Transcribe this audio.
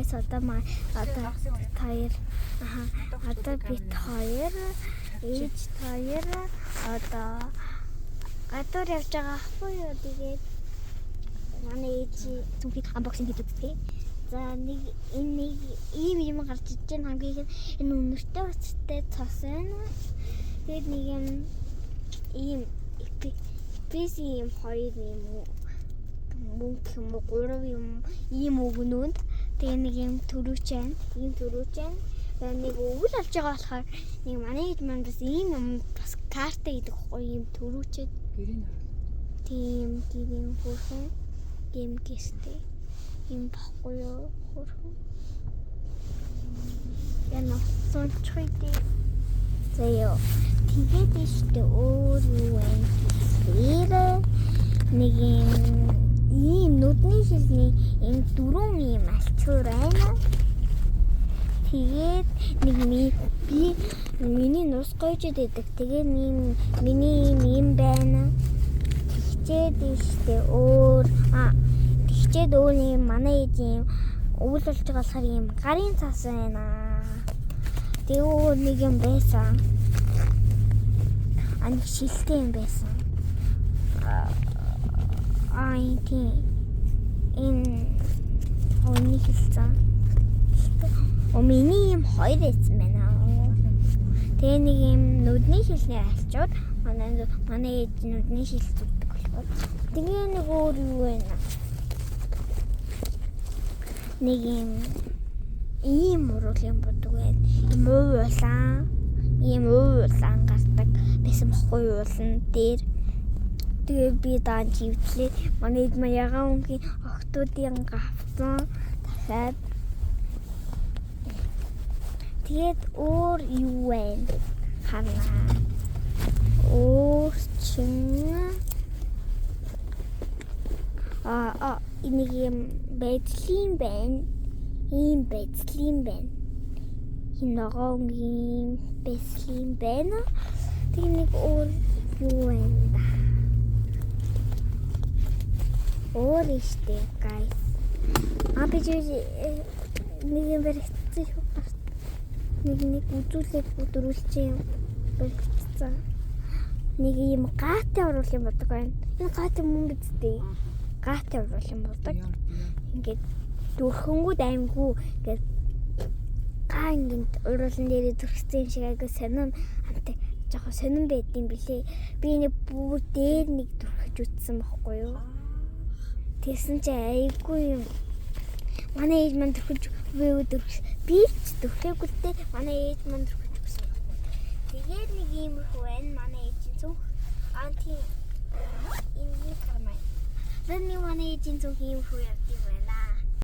guys одоо хоёр одоо бит хоёр ээж хоёр одоо гадуур явж байгаа ахгүй юу тэгээд манай ээж түнхийг unboxing хийдэг тий. За нэг ийм юм гарч иж байгаа хамгийн их энэ өнөртэй бацтай цас байна. Тэгээд нэг ийм PC юм хоёр юм мөнгө юм уу 3 юм ийм өгнөнд тэгээ нэг юм төрүүч байна. Ийм төрүүч байна. Тэгээ нэг өвөл авч байгаа болохоор нэг манай хэд маань бас ийм юм бас карта гэдэг хгүй ийм төрүүчэд гэрийн тийм гэрийн хөрхөн гейм гэстэй ийм баггүй юу хөрхөн яна сончхойдээ заяа тэгээд ихтэй өөр юу вэ нэг ийм нүдний шилний энэ дөрөв ийм алчуур байна. Тэгээд нэг би миний нус гойж идэг. Тэгээд миний ийм байна. Тэгчээд ихтэй өөр тэгчээд өөр ийм манай ээж ийм өвөл болж байгаа болохоор ийм гарын цас байна. Тэгээ өөр нэг юм байсан. Ань шилтэй юм байсан. Тийм энэ оны хэлсэн. Миний юм хоёр эзэн байна. Тэгээ нэг юм нүдний шилний алчууд манай ээж нүдний шил зүгдэг болохоор. Тэгээ нэг өөр юу вэ? Нэг ийм урал юм бодог байна. Ийм уулан гардаг байсан бохгүй уулан дээр. Тэгээ би даан живтлээ. Манай эд маягаа өнгийн охтуудын гавцсан дахиад тэгээд өөр юу вэ? Ханаа. Өөр чин энийг юм байдлын байна. Ийм байдлын байна. Хиногоонгийн байдлын байна. Тэг нэг өөр юу вэ? Өөр ихтэй guys. Би нэг юм баригдсан шүү. Нэг үзүүлээд өдрүүлчихээ юм баригдсан. Нэг юм гаатай оруулах юм бодог байна. Энэ гаатай мөн бидтэй. Гаатай оруулах юм бодог. Ингээд дөрхөнгүүд аймгүй ингээд ингээд уруулан дээрээ төрхсөн шиг айгу сонин амтай жоохон сонин байдсан билээ. Би нэг бүр дээр нэг төрхөж үтсэн байхгүй юу? Тэсэн чи айгүй юм. Манай ээж манд төрхөж би ч төрхөөгүйтэй манай ээж манд төрхөж өгсөн. Тэгээд нэг юм хөө байна манай ээжийн зүг. Тийм энэ кармай. Зэн манай ээжийн зүг юм хөө явдیں۔